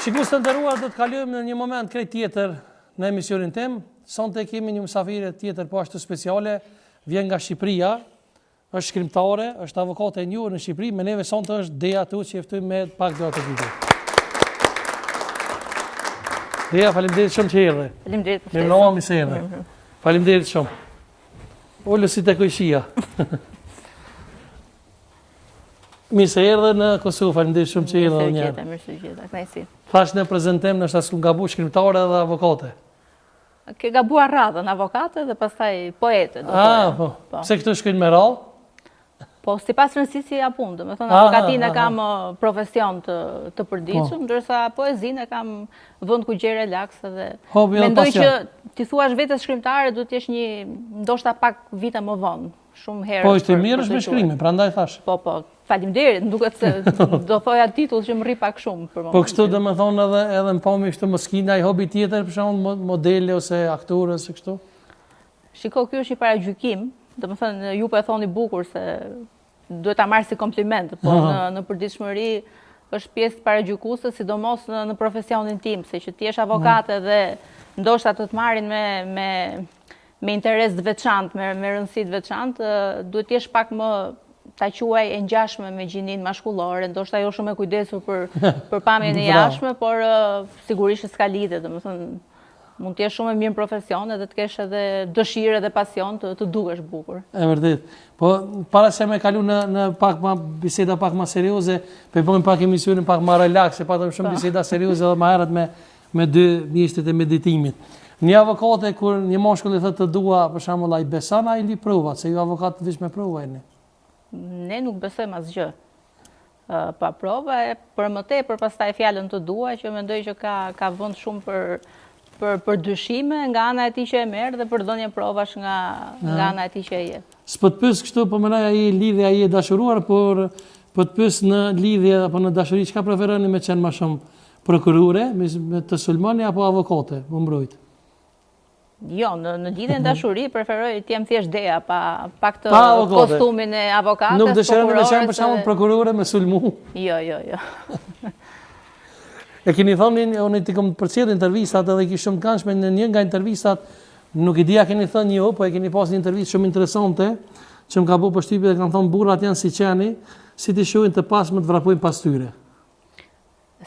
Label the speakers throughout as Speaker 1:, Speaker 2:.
Speaker 1: Shikues të nderuar, do të kalojmë në një moment krejt tjetër në emisionin tim. Sonte kemi një mysafire tjetër po ashtu speciale, vjen nga Shqipëria, është shkrimtare, është avokate e njohur në Shqipëri, me neve sonte është Dea Tuçi, që ftoj me pak do të vite. Dea, faleminderit shumë që erdhe.
Speaker 2: Faleminderit për ftesën.
Speaker 1: Mirënjohje se erdhe. Faleminderit shumë. Olo si të kojshia. Mirë se erdhe në Kosovë, faleminderit shumë që erdhe edhe një herë.
Speaker 2: Mirë se gjeta, kënaqësi.
Speaker 1: Thash në prezantim nështë asë gabu shkrimtare dhe avokate.
Speaker 2: Ke gabuar radhën avokate dhe pastaj poete.
Speaker 1: Po. Pse këtu shkojnë me radhë?
Speaker 2: Po, si pas rëndësisë si apunë, do me thonë, avokatinë kam profesion të përditshëm, ndërsa poezinë e kam vend ku gjë relaks dhe mendoj që ti thuash vetes shkrimtare duhet të jesh një ndoshta pak vite më vonë, shumë herë.
Speaker 1: Po, ishte mirë me shkrimi, prandaj thash.
Speaker 2: Po, faleminderit, duket se do thoja titull që më rri pak shumë për momentin.
Speaker 1: Po kështu do me thonë edhe më pami kështu më skina i hobi tjetër, për shembull modele ose aktorë ose kështu.
Speaker 2: Shiko, ky është një paragjykim, do me thënë ju po e thoni bukur se duhet ta marr si kompliment, po në përditshmëri është pjesë paragjykuese, sidomos në profesionin tim, se që ti je avokate dhe ndoshta të marrin me interes të veçantë, me rëndësi të veçantë, duhet të jesh pak më ta quaj e ngjashme me gjininë mashkullore, ndoshta jo shumë e kujdesur për pamjen e jashtme, por sigurisht s'ka lidhje, domethënë mund të jesh shumë e mirë në profesion edhe të kesh edhe dëshirë dhe pasion të dukesh bukur.
Speaker 1: E vërtet. Po para se me kalu në pak më biseda pak më serioze, po bëjmë pak emisionin pak më relaks, se patëm shumë biseda serioze edhe më herët me dy mjeshtrit e meditimit. Një avokate kur një mashkull i thotë të dua, për shembull, ai beson ai li provat, se ju avokat veç me prova jeni.
Speaker 2: Ne nuk besojmë asgjë. Pa prova, për më tepër pastaj fjalën të dua, që mendoj që ka vend shumë për dyshime nga ana e tij që e merr dhe për dhënien provash nga ana e tij që e jep. S'po
Speaker 1: të pyes kështu, po mendoj ai lidhje ai e dashuruar, por po të pyes në lidhje apo në dashuri, çka preferoni me qenë më shumë prokurore, me të sulmoni apo avokate, më mbrojt?
Speaker 2: Jo, në lidhjen dashuri preferoj të jem thjesht Dea, pa këtë kostumin e avokates.
Speaker 1: Nuk dëshironi me qenë për shembull prokurore me sulmu?
Speaker 2: Jo.
Speaker 1: E keni thonë, unë ti kom përcjell intervistat edhe ki shumë të këndshme në një nga intervistat, nuk i dia keni thënë jo, po e keni pas një intervistë shumë interesante, që më ka bu përshtypje dhe kanë thonë burrat janë si qeni, si t'i shohin të pasmë të vrapojnë pas tyre.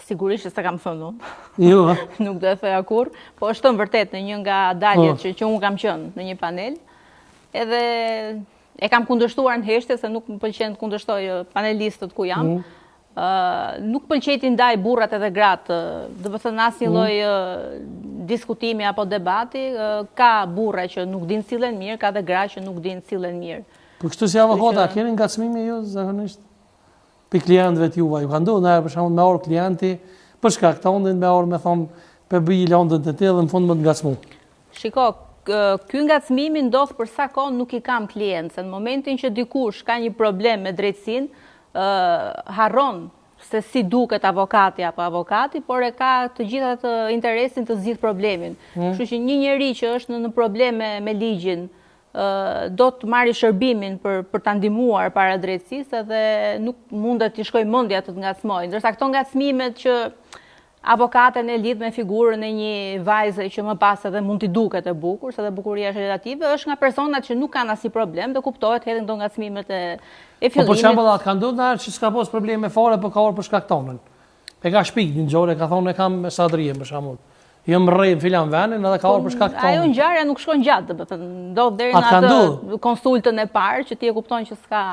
Speaker 2: Sigurisht se kam thënë unë.
Speaker 1: Jo.
Speaker 2: Nuk do e thoja kurrë, po është në vërtet në një nga daljet që unë kam qenë në një panel, edhe e kam kundërshtuar në heshtje se nuk më pëlqen të kundërshtoj panelistët ku jam. Nuk pëlqeti ndaj burrat edhe gratë, do të thënë asnjë lloj diskutimi apo debati, ka burra që nuk dinë sillen mirë, ka dhe gra që nuk dinë sillen mirë.
Speaker 1: Po kështu si avokata, keni ngacmime ju zakonisht për klientëve të juaj? Ju ka ndodhur ndonjëherë për shembull me orë klienti, për shkak të ondën me orë me thonë pe bëj lëndën të tillë dhe në fund më të ngacmu.
Speaker 2: Shiko, ky ngacmimi ndodh për sa kohë nuk i kam klient, se në momentin që dikush ka një problem me drejtësinë, harron se si duket avokati apo avokati, por e ka të gjitha të interesin të zgjidh problemin. Kështu që një njeri që është në probleme me ligjin, do të marrë shërbimin për ta ndihmuar para drejtësisë dhe nuk mundet t'i shkojë mendja të ngacmojë. Ndërsa këto ngacmimet që avokaten e lidh me figurën e një vajze që më pas edhe mund t'i duket e bukur, se dhe bukuria është relative, është nga personat që nuk kanë asnjë problem dhe kuptohet hedhin këto ngacmimet e fillimit.
Speaker 1: Po për shembull, atë ka ndodhur që s'ka pas probleme fare, por ka orë për shkak tonën. E ka shpik një gjore, ka thonë e kam me sadrije për shembull. Jam rrej në filan venin edhe ka orë për shkak tonën.
Speaker 2: Ajo ngjarja nuk shkon gjatë, do të thënë, ndodh deri në atë konsultën e parë që ti e kupton që s'ka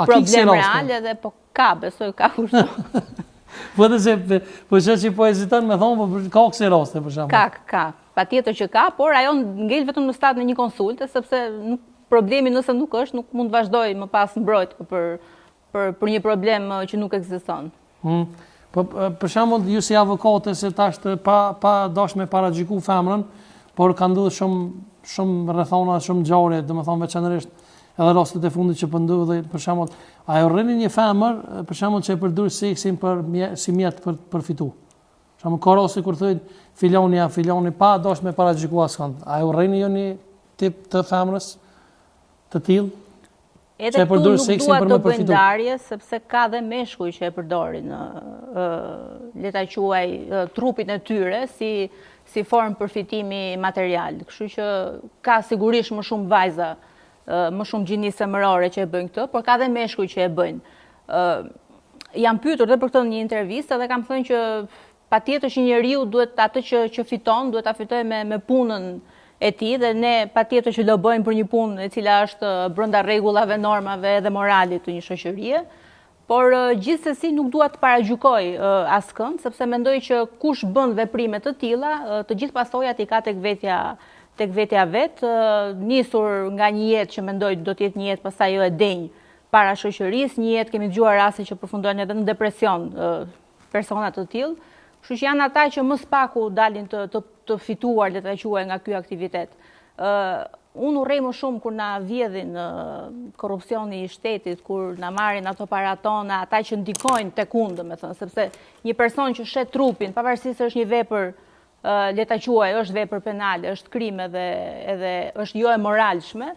Speaker 2: problem real edhe po ka, besoj ka kushtu.
Speaker 1: Po edhe se që po heziton me thonë, po ka kësi raste për shembull.
Speaker 2: Ka. Patjetër që ka, por ajo ngel vetëm në stad në një konsulte, sepse problemi nëse nuk është, nuk mund vazhdoj më pas mbrojt për një problem që nuk ekziston.
Speaker 1: Po për shembull, ju si avokate se tash pa dash me paragjyku femrën, por ka ndodhur shumë rrethona, shumë ngjarje, domethënë veçanërisht edhe rastet e fundit që po ndodhin, për shembull, a e rrini një femër, për shembull, që e përdor seksin si mjet për fitu. Për shembull, ka raste kur thonë filoni pa dash me paragjyku askënd. A e rrini ju një tip të femrës të tillë?
Speaker 2: Edhe këtu nuk dua të bëj ndarje, sepse ka dhe meshkuj që e përdorin le ta quaj, trupin e tyre si formë përfitimi material. Kështu që ka sigurisht më shumë vajza, më shumë gjini semërore që e bëjnë këtë, por ka dhe meshkuj që e bëjnë. Jam pyetur dhe për këtë një intervistë dhe kam thënë që patjetër që njeriu duhet atë që fiton, duhet ta fitojë me punën e tij dhe ne patjetër që do bëjmë për një punë e cila është brenda rregullave, normave dhe moralit të një shoqërie, por gjithsesi nuk dua të paragjykoj askënd, sepse mendoj që kush bën veprime të tilla, të gjithë pasojat i ka tek vetja vet, nisur nga një jetë që mendoj do të jetë një jetë pastaj jo e denj para shoqërisë, një jetë kemi dëgjuar raste që përfundojnë edhe në depresion persona të tillë. Kështu që janë ata që më spaku dalin të fituar, le ta quaj, nga ky aktivitet. Unë urrej më shumë kur na vjedhin korrupsioni i shtetit, kur na marrin ato para tona, ata që ndikojnë tek unë, domethënë, sepse një person që shet trupin, pavarësisht se është një vepër, le ta quaj, është vepër penale, është krim edhe është jo e moralshme,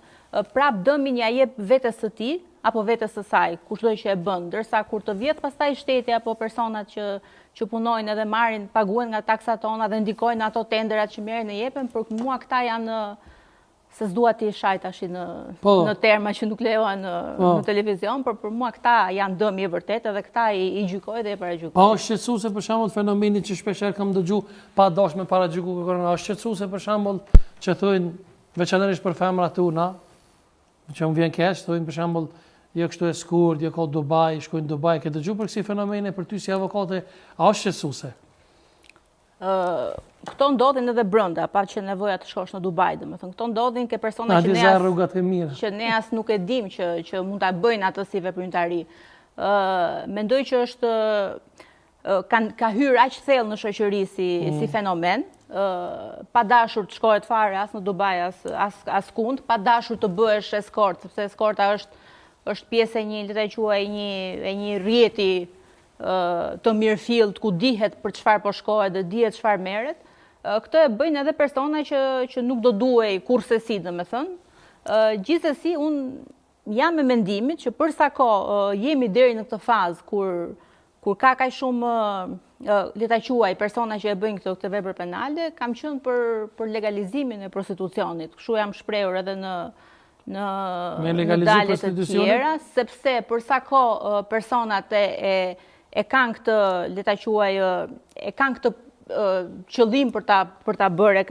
Speaker 2: prap dëmin ja jep vetes së tij apo vetes së saj, kushdo që e bën, ndërsa kur të vjet pastaj shteti apo personat që punojnë edhe marrin, paguhen nga taksat tona dhe ndikojnë ato tenderat që merren e jepen, për mua këta janë, se s'dua ti shaj tash në terma që nuk lejohen në televizion, por për mua këta janë dëmi i vërtet edhe këta i gjykoj dhe i paragjykoj.
Speaker 1: Pa është shqetësuese për shembull fenomeni që shpeshherë kam dëgjuar pa dashme paragjyku korona, është shqetësuese për shembull që thonë veçanërisht për femrat tona, që më vjen keq, thonë për shembull jo kështu e skurt, jo ka Dubai, shkojnë në Dubai, ke dëgjuar për kësi fenomene për ty si avokate, a është shqetësuese?
Speaker 2: Këto ndodhin edhe brenda, pa që nevoja të shkosh në Dubai, domethënë këto ndodhin ke persona që ne as nuk e dim që mund ta bëjnë atë si veprimtari. Mendoj që është ka hyrë aq thellë në shoqëri si fenomen, pa dashur të shkohet fare as në Dubai as kund, pa dashur të bëhesh eskort, sepse eskorta është pjesë e një, le ta quaj, e një rrjeti të mirëfillt ku dihet për çfarë po shkohet dhe dihet çfarë merret. Këtë e bëjnë edhe persona që nuk do duhej kurrësi, domethënë. Gjithsesi unë jam me mendimin që për sa kohë jemi deri në këtë fazë kur ka kaq shumë, le ta quaj, persona që e bëjnë këtë vepër penale, kam qenë për legalizimin e prostitucionit. Kështu jam shprehur edhe në dalet të tjera, sepse për sa kohë personat e kanë këtë, le ta quaj, e kanë këtë qëllim për ta bërë,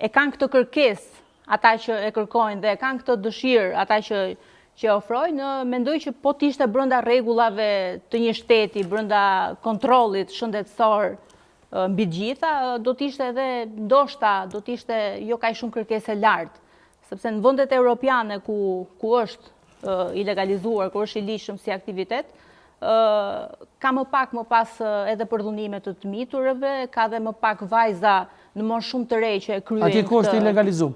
Speaker 2: e kanë këtë kërkesë ata që e kërkojnë dhe e kanë këtë dëshirë ata që ofrojnë, mendoj që po t'ishte brenda rregullave të një shteti, brenda kontrollit shëndetësor mbi gjitha, do t'ishte edhe ndoshta do t'ishte jo kaq shumë kërkesë lartë, sepse në vendet europiane ku është i legalizuar, ku është i ligjshëm si aktivitet, ka më pas edhe përdhunime të miturëve, ka dhe më pak vajza në moshë shumë të re që e kryejnë.
Speaker 1: Ati ku është i legalizuar?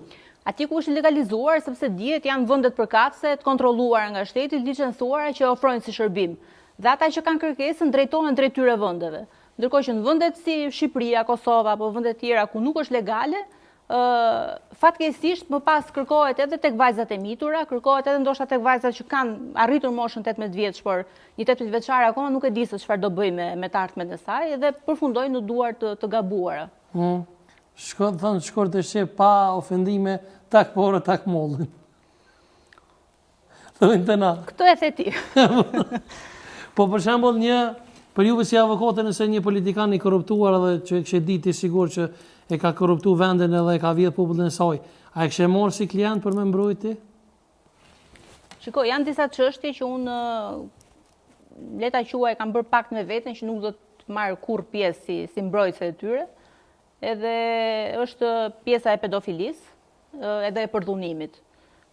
Speaker 2: Ati ku është i legalizuar, sepse dihet janë vendet përkatëse, të kontrolluara nga shteti, licencuara që ofrojnë si shërbim. Dhe ata që kanë kërkesën drejtohen drejt tyre vendeve. Ndërkohë që në vendet si Shqipëria, Kosova apo vendet tjera ku nuk është legale, fatkeqësisht më pas kërkohet edhe tek vajzat e mitura, kërkohet edhe ndoshta tek vajzat që kanë arritur moshën 18 vjeç, por një 18 vjeçare akoma nuk e di se çfarë do bëjë me të ardhmen e saj dhe përfundojnë në duar të gabuara.
Speaker 1: Shkort të shqip pa ofendime, tak porë, tak mollin. Thënë të na.
Speaker 2: Këtë e the ti.
Speaker 1: Po për shembull për juve si avokate, nëse një politikan i korruptuar edhe që kështë ditë i sigur që e ka korruptu vendin edhe e ka vjedh popullin e saj, a e kështë morë si klient për me mbrojti?
Speaker 2: Shiko, janë disa çështje që unë le ta quaj kam bërë pakt me veten që nuk do të marr kurrë pjesë si mbrojtëse e tyre. Edhe është pjesa e pedofilisë edhe e përdhunimit.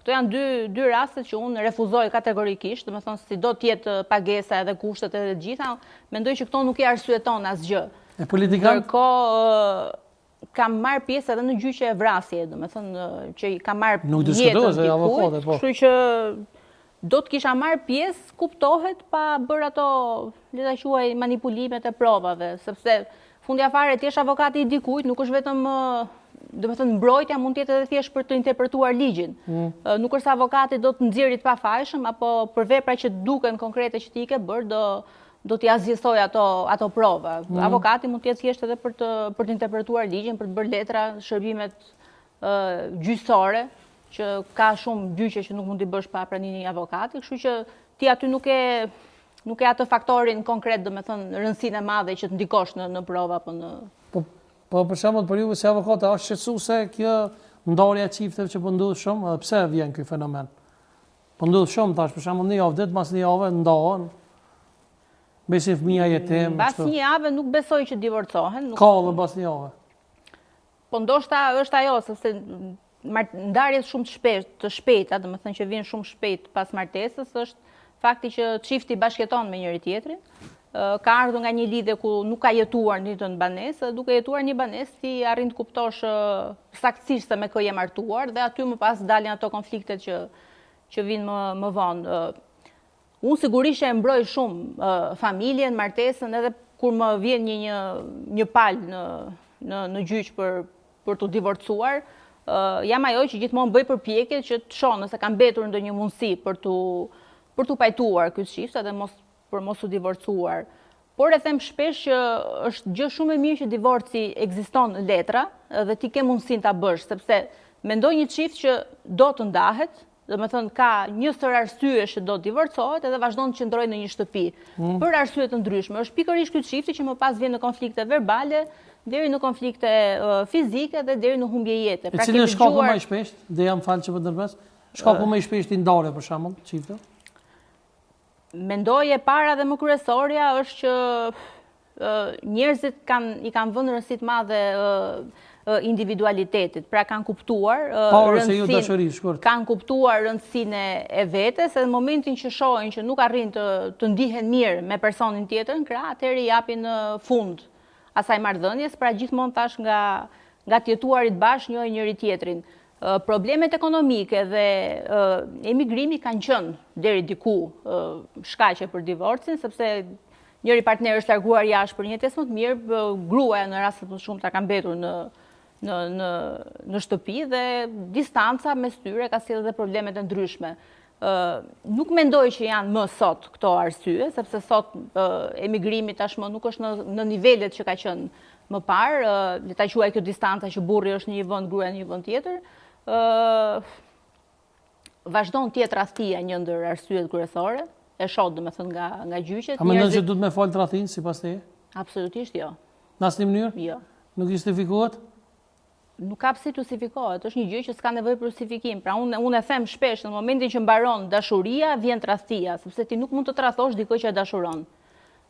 Speaker 2: Këto janë dy rastet që unë refuzoj kategorikisht, domethënë si do të jetë pagesa edhe kushtet edhe të gjitha, mendoj që këto nuk i arsyeton asgjë.
Speaker 1: E politikan?
Speaker 2: Ndërkohë kam marrë pjesë edhe në gjyqe e vrasje, domethënë që kam marrë
Speaker 1: nuk diskutohet se avokate, po.
Speaker 2: Kështu që do të kisha marrë pjesë, kuptohet, pa bërë ato, le ta quaj, manipulimet e provave, sepse fundja fare ti je avokati i dikujt, nuk është vetëm domethënë mbrojtja mund të jetë edhe thjesht për të interpretuar ligjin. Nuk është se avokati do të nxjerrit pafajshëm apo për vepra që duken konkrete që ti ke bërë do t'i azgjësoj ato prova. Avokati mund t'jetë thjesht edhe për të interpretuar ligjin, për të bërë letra, shërbimet gjyqësore, që ka shumë gjyqe që nuk mund t'i bësh pa pranimin e një avokati, kështu që ti aty nuk e atë faktorin konkret, domethënë rëndësinë e madhe që të ndikosh në prova apo në.
Speaker 1: Po për shembull për juve si avokate është shqetësuese kjo ndarja e çifteve që po ndodh shumë, edhe pse vjen ky fenomen? Po ndodh shumë tash, për shembull një javë ditë pas një jave ndahen. Besi fëmia jetim.
Speaker 2: Pas një jave nuk besoj që divorcohen.
Speaker 1: Ka edhe pas një jave.
Speaker 2: Po ndoshta është ajo, sepse ndarjet shumë të shpejta, domethënë që vijnë shumë shpejt pas martesës, është fakti që çifti bashkëton me njëri tjetrin. Ka ardhur nga një lidhje ku nuk ka jetuar në një banesë, duke jetuar një banesë ti arrin të kuptosh saktësisht se me kë je martuar dhe aty më pas dalin ato konfliktet që vinë më vonë. Unë sigurisht e mbroj shumë familjen, martesën, edhe kur më vjen një palë në gjyq për të divorcuar, jam ajo që gjithmonë bëj përpjekje që të shoh nëse ka mbetur ndonjë mundësi për të pajtuar ky çift edhe për mos u divorcuar. Por e them shpesh që është gjë shumë e mirë që divorci ekziston në letra dhe ti ke mundësinë ta bësh, sepse mendoj një çift që do të ndahet, domethënë ka një sër arsye që do të divorcohet edhe vazhdon të qëndrojë në një shtëpi për arsye të ndryshme. Është pikërisht ky çifti që më pas vjen në konflikte verbale, deri në konflikte fizike dhe deri në humbje jete.
Speaker 1: Pra cili është shkaku më i shpeshtë? Dhe jam falë që po ndërmes. Shkaku më i shpeshtë i ndarje për shembull, çifte?
Speaker 2: Mendoj e para dhe më kryesorja është që njerëzit i kanë vënë rëndësi të madhe individualitetit, pra kanë kuptuar rëndësinë e vetes, edhe në momentin që shohin që nuk arrin të ndihen mirë me personin tjetër në krah, atëherë i japin në fund asaj marrëdhënies, pra gjithmonë tash nga të jetuarit bashkë njohin njëri tjetrin. Problemet ekonomike dhe emigrimi kanë qenë deri diku shkaqe për divorcin, sepse njëri partner është larguar jashtë për një jetesë më të mirë, gruaja në raste më shumë ta ka mbetur në shtëpi dhe distanca mes tyre ka sjellë edhe probleme të ndryshme. Nuk mendoj që janë më sot këto arsye, sepse sot emigrimi tashmë nuk është në nivelet që ka qenë më parë, le ta quaj kjo distanca që burri është në një vend, gruaja në një vend tjetër. Vazhdon të jetë rastësia një ndër arsyet kryesore, e shoh domethënë nga gjyqet.
Speaker 1: A mendon që duhet me fal tradhtin sipas teje?
Speaker 2: Absolutisht jo.
Speaker 1: Në asnjë mënyrë?
Speaker 2: Jo.
Speaker 1: Nuk justifikohet?
Speaker 2: Nuk ka pse të justifikohet, është një gjë që s'ka nevojë për justifikim. Pra unë e them shpesh, në momentin që mbaron dashuria, vjen tradhtia, sepse ti nuk mund të tradhosh dikë që e dashuron.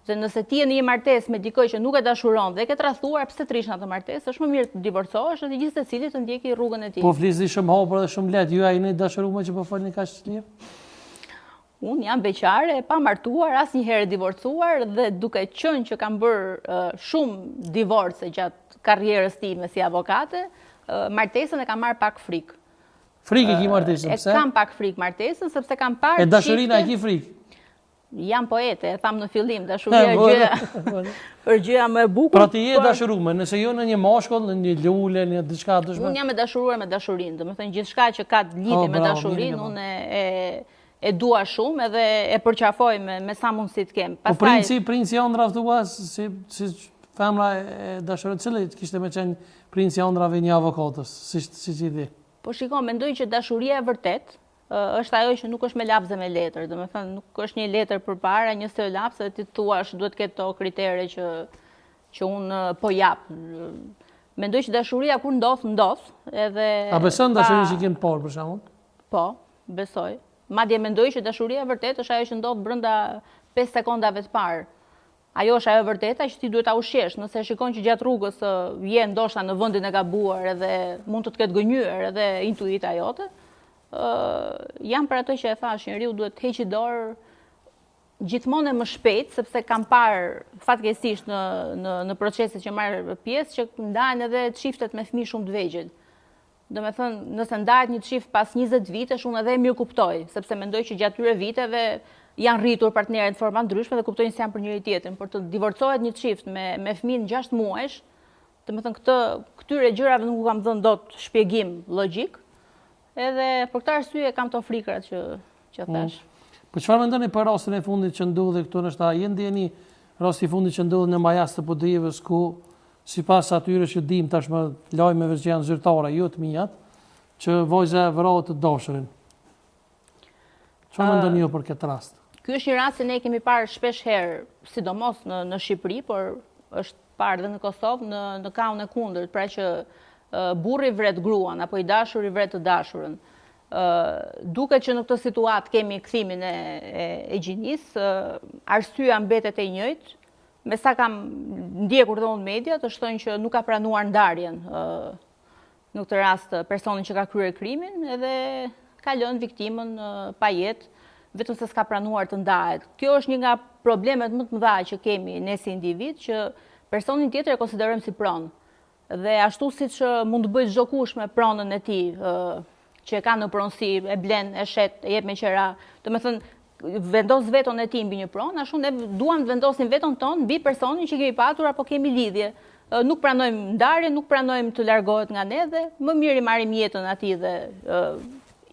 Speaker 2: Dhe nëse ti je në një martesë me dikë që nuk e dashuron dhe e ke tradhuar, pse të rish në atë martesë? Është më mirë të divorcohesh dhe gjithë secili të ndjekë rrugën e tij.
Speaker 1: Po flisni shumë hapur dhe shumë lehtë, ju ai jeni dashuruar që po folni kaq lirë?
Speaker 2: Unë jam beqare, pa martuar, asnjëherë divorcuar dhe duke qenë që kam bërë shumë divorce gjatë karrierës time si avokate, martesën e kam marrë pak frikë.
Speaker 1: Frikë ki martesën, pse?
Speaker 2: E kam pak frikë martesën, sepse kam parë
Speaker 1: e dashurina e ki frikë?
Speaker 2: Jam poete, e tham në fillim, dashuria për gjëja më e bukur.
Speaker 1: Pra ti je dashuruar, nëse jo në një mashkull, në një lule, në diçka të
Speaker 2: Unë jam e dashuruar me dashurinë, domethënë gjithçka që ka lidhje me dashurinë, unë e dua shumë edhe e përqafoj me sa mundësi të kem.
Speaker 1: Po princi ëndraftua si femra e dashuron, cili kishte më qenë princi ëndrave një avokatës, siç i di.
Speaker 2: Po shikoj, mendoj që dashuria e vërtet është ajo që nuk është me lapse me letër, domethënë nuk është një letër përpara, një së lapse dhe ti thuash duhet ketë to kritere që unë po jap. Mendoj që dashuria kur ndodh, edhe
Speaker 1: A beson dashurinë që kem parë për shembull?
Speaker 2: Po, besoj. Madje mendoj që dashuria e vërtet është ajo që ndodh brenda 5 sekondave të parë. Ajo është ajo vërteta që ti duhet ta ushqesh, nëse shikon që gjatë rrugës je ndoshta në vendin e gabuar edhe mund të ketë gënjur edhe intuita jote. Jam për ato që e thash, njeriu duhet të heqë dorë gjithmonë më shpejt, sepse kam parë fatkeqësisht në proceset që marr pjesë që ndahen edhe çiftet me fëmijë shumë të vegjël. Domethënë, nëse ndahet një çift pas 20 vitesh, unë edhe mirë kuptoj, sepse mendoj që gjatë këtyre viteve janë rritur partnerët në forma ndryshme dhe kuptojnë se janë për njëri tjetrin. Por të divorcohet një çift me fëmijë 6 muajsh, domethënë këtyre gjërave nuk kam dhënë dot shpjegim logjik. Edhe për këtë arsye kam to frikrat që thash.
Speaker 1: Po çfarë mendoni për rastin e fundit që ndodhi këtu në shtat? Jeni ndjeni rasti i fundit që ndodhi në Majas të Podrivës ku sipas atyre që dim tashmë lajmeve që janë zyrtare, jo të mia, që vajza vrau të dashurin. Çfarë mendoni ju për këtë rast?
Speaker 2: Ky është një rast që ne kemi parë shpesh herë, sidomos në Shqipëri, por është parë dhe në Kosovë në kaun e kundërt, pra që burri vret gruan apo i dashuri vret të dashurën. Duket që në këtë situatë kemi kthimin e gjinisë, arsyeja mbetet e njëjtë. Me sa kam ndjekur dhe unë media, të shtojnë që nuk ka pranuar ndarjen në këtë rast personin që ka kryer krimin, edhe ka lënë viktimën pa jetë, vetëm se s'ka pranuar të ndahet. Kjo është një nga problemet më të mëdha që kemi ne si individ, që personin tjetër e konsiderojmë si pronë. Dhe ashtu siç mund të bëjë çdo kush me pronën e tij, që e ka në pronësi, e blen, e shet, e jep me qera, domethënë vendos veton e tij mbi një pronë, ashtu ne duam të vendosim veton tonë mbi personin që kemi patur apo kemi lidhje. Nuk pranojmë ndarje, nuk pranojmë të largohet nga ne dhe më mirë i marrim jetën atij dhe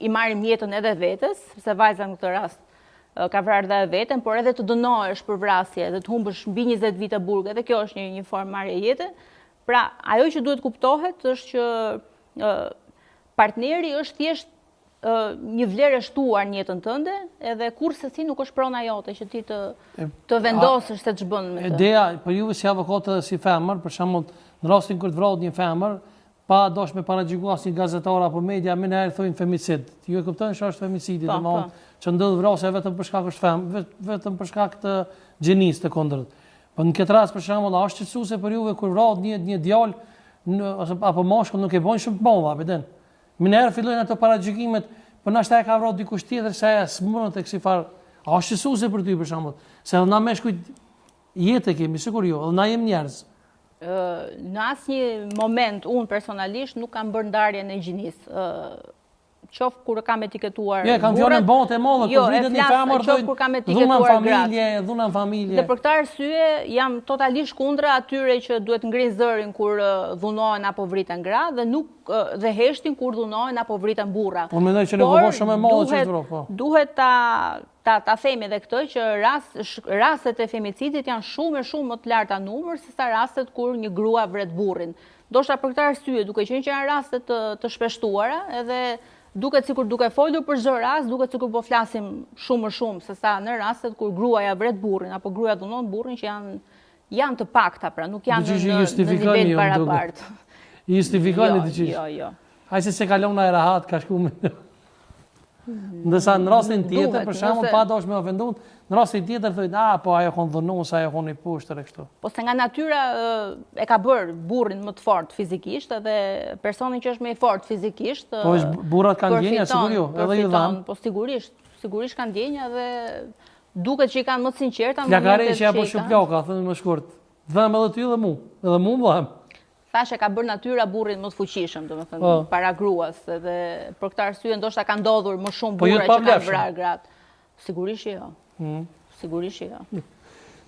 Speaker 2: i marrim jetën edhe vetes, se vajza në këtë rast ka vrarë dhe veten, por edhe të dënohesh për vrasje dhe të humbësh mbi 20 vite burg, edhe kjo është një formë marrje jete. Pra, ajo që duhet kuptohet është që partneri është thjesht një vlerë e shtuar në jetën tënde, edhe kurse si nuk është prona jote që ti të vendosësh se ç'bën me të.
Speaker 1: Ideja për juve si avokatë dhe si femër, për shembull, në rastin kur të vrohet një femër, pa dosh me paragjyku asnjë gazetar apo media, më herë thonë femicid. Ju e kuptoni ç'është është femicidi, domethënë që ndodh vrasja vetëm për shkak është femë, vetëm për shkak të gjinisë të kundërt. Po në këtë rast për shembull, a është shqetësuese për juve kur vrohet një djalë apo moshkull nuk e bën shumë të madha, apo më herë fillojnë ato paragjykimet, po na shtaj ka vrarë dikush tjetër se ajo s'mund të kësi farë. A është shqetësuese për ty për shembull? Se edhe na meshkujt jetë kemi, sikur jo, edhe na jemi njerëz.
Speaker 2: Në asnjë moment unë personalisht nuk kam bërë ndarjen e gjinisë. Qoftë kur kam etiketuar
Speaker 1: burrat. Kam fjalën botë e madhe, kur vitet një femër thonë dhunan familje.
Speaker 2: Dhe për këtë arsye jam totalisht kundra atyre që duhet ngrihen zërin kur dhunohen apo vriten gra dhe nuk dhe heshtin kur dhunohen apo vriten burra.
Speaker 1: Po mendoj që nuk është shumë e madhe çfarë po.
Speaker 2: Duhet ta themi edhe këtë që rastet e femicidit janë shumë më të larta numër se sa rastet kur një grua vret burrin. Ndoshta për këtë arsye, duke qenë që janë raste të shpeshtuara, edhe duket sikur duke folur për çdo rast, duket sikur po flasim shumë më shumë se sa në rastet kur gruaja vret burrin apo gruaja dhunon burrin që janë të pakta, pra nuk janë në nivel barabartë.
Speaker 1: Justifikoni diçish.
Speaker 2: Jo.
Speaker 1: Hajse se kalon na rahat ka shku me. Ndërsa në rastin tjetër, për shembull, pa dosh me ofenduar, në rastin tjetër thotë, po ajo kon dhunues, ajo kon i poshtër e kështu.
Speaker 2: Po se nga natyra e ka bërë burrin më të fortë fizikisht, edhe personi që është më i fortë fizikisht.
Speaker 1: Po burrat kanë ndjenja sigurisht jo, edhe ju dhan.
Speaker 2: Po sigurisht kanë ndjenja dhe duket që i kanë më të sinqerta në
Speaker 1: momentet që apo shuplaka, thënë më shkurt. Dhëm edhe ty edhe mua vëhem.
Speaker 2: Thashë ka bërë natyra burrin më të fuqishëm, domethënë para gruas, edhe për këtë arsye ndoshta ka ndodhur më shumë burra që kanë vrarë gratë. Sigurisht jo. Sigurisht jo.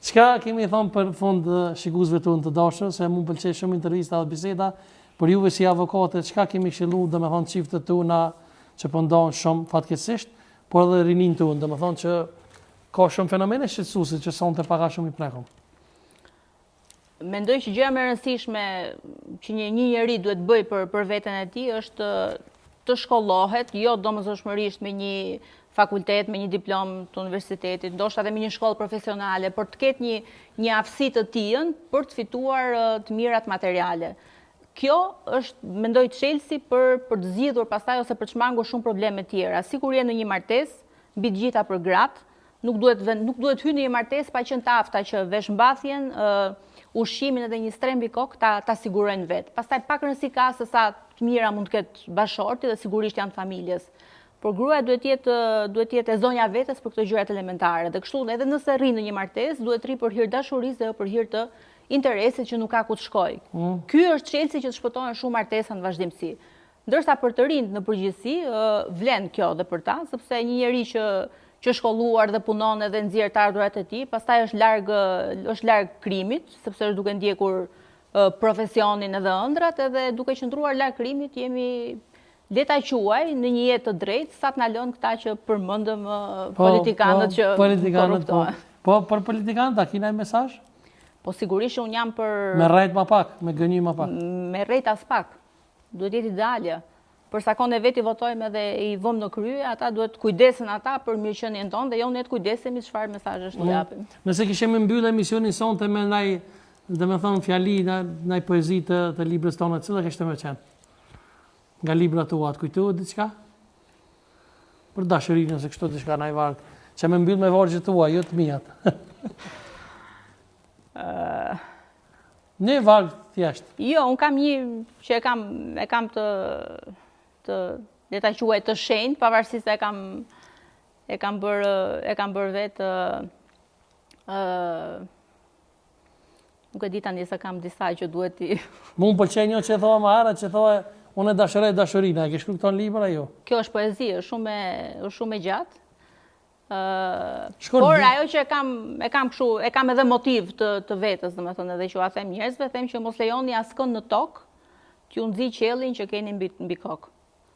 Speaker 1: Çka kemi thënë për fund shikuesve tonë të dashur, se më pëlqej shumë intervista dhe biseda, por juve si avokate, çka kemi këshilluar domethënë çiftet tona që po ndohen shumë fatkeqësisht, por edhe rinin tonë, domethënë që ka shumë fenomene shqetësuese që sonte pak a shumë i prekshëm.
Speaker 2: Mendoj që gjëja më e rëndësishme që një njeri duhet bëj për veten e tij është të shkollohet, jo domosdoshmërisht me një fakultet, me një diplomë të universitetit, ndoshta edhe me një shkollë profesionale, por të ketë një aftësi të tillë për të fituar të mirat materiale. Kjo është, mendoj, çelësi për të zgjidhur pastaj ose për të shmangur shumë probleme tjera. Sikur je në një martesë, mbi të gjitha për gratë, nuk duhet hyrë në një martesë pa qenë të afta që veshmbathjen, ushqimin edhe një strembi kokë ta sigurojnë vetë. Pastaj pak rëndësi ka se sa të mira mund të ketë bashorti dhe sigurisht janë familjes. Por gruaja duhet jetë e zonja vetes për këto gjërat elementare. Dhe kështu edhe nëse rri në një martesë, duhet rri për hir dashurisë dhe për hir të interesit që nuk ka ku të shkojë. Ky është çelësi që të shpëtojnë shumë martesa në vazhdimsi. Ndërsa për të rinjt në përgjithësi vlen kjo dhe për ta, sepse një njerëz që shkolluar dhe punon edhe nxjerr të ardhurat e tij, pastaj është larg krimit, sepse është duke ndjekur profesionin edhe ëndrat, edhe duke qëndruar larg krimit jemi le ta quaj në një jetë të drejtë, sa të na lënë këta që përmendëm politikanët që korruptohen.
Speaker 1: Po, për politikanët, a kina mesazh?
Speaker 2: Po sigurisht unë jam për...
Speaker 1: Me rrejt ma pak, me gënjim ma pak.
Speaker 2: Me rrejt as pak. Duhet jetë idealja. Për sa kohë ne veti votojmë edhe i vëmë në krye, ata duhet kujdesen ata për mirëqenien tonë dhe jo ne të kujdesemi çfarë mesazhesh të japim.
Speaker 1: Nëse kishim mbyllë emisionin sonte me ndaj, domethënë fjali, ndaj poezi të librës tonë, cila kishte më qenë? Nga libra tua, të kujtohet diçka? Për dashurinë se kështu diçka ndaj varg. Që më mbyll me vargjet tua, jo të mijat. Një varg thjesht.
Speaker 2: Jo, un kam një që e kam të le ta quaj të shenjtë, pavarësisht se e kam bërë vetë nuk e di tani se kam disa që duhet i...
Speaker 1: Mu më pëlqen një që thua më herët, që thua unë e dashuroj dashurinë, a ke shkruar këto në libra jo?
Speaker 2: Kjo është poezi, është shumë e gjatë. Por ajo që e kam edhe motiv të vetës, domethënë edhe që ua them njerëzve, them që mos lejoni askënd në tokë t'ju nxi qiellin që keni mbi kokë.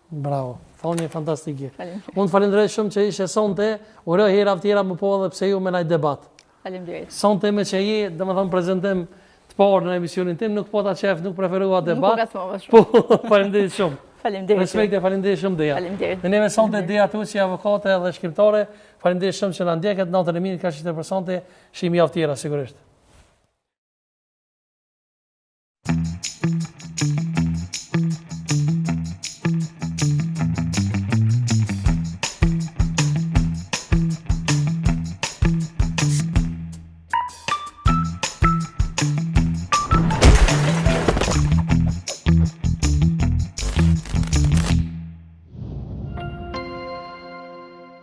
Speaker 1: Bravo, thonje fantastike.
Speaker 2: Faleminderit.
Speaker 1: Unë falenderoj shumë që ishe sonte, uroj hera tjera më po edhe pse ju me naj debat.
Speaker 2: Faleminderit.
Speaker 1: Sonte me që je, domethënë prezantim të parë në emisionin tim, nuk po ta qef, nuk preferova debat.
Speaker 2: Nuk gasmova shumë.
Speaker 1: Po, falenderoj shumë.
Speaker 2: Faleminderit.
Speaker 1: Respekt e falenderoj shumë Deja.
Speaker 2: Faleminderit.
Speaker 1: Ne neve sonte Deja Tuçi, avokate dhe shkrimtare. Falenderoj shumë që na ndjekët, natën e mirë ka ishte për sonte, shihemi javë tjera sigurisht.